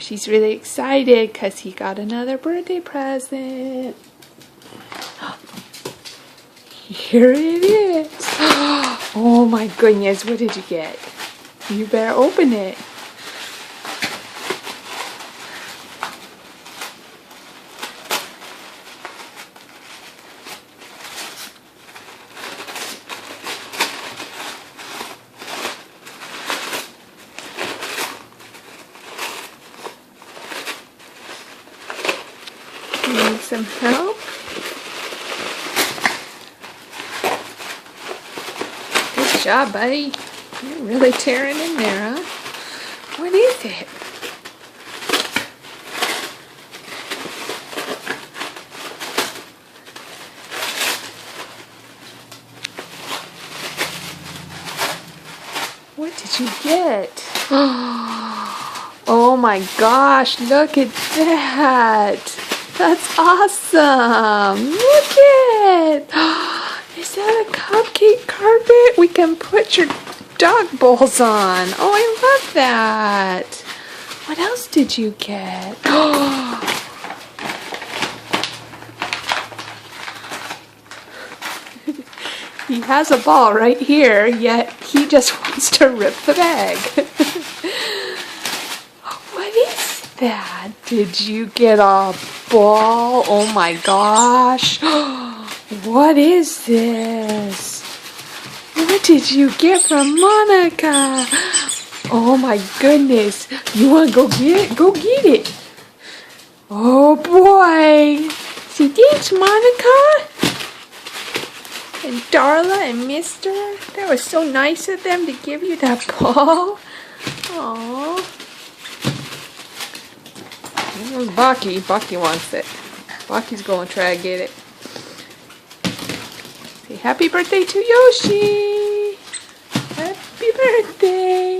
She's really excited because he got another birthday present. Here it is. Oh my goodness, what did you get? You better open it. You need some help? Good job, buddy. You're really tearing in there, huh? What is it? What did you get? Oh my gosh, look at that. That's awesome. Look at it. Is that a cupcake carpet? We can put your dog bowls on. Oh, I love that. What else did you get? He has a ball right here, yet he just wants to rip the bag. What is that? Did you get a ball? Oh my gosh. What is this? What did you get from Monica? Oh my goodness. You want to go get it? Go get it. Oh boy. Say thanks, Monica. And Darla and Mister. That was so nice of them to give you that ball. Aww. Here's Bucky. Bucky wants it. Bucky's going to try to get it. Say happy birthday to Yoshi. Happy birthday.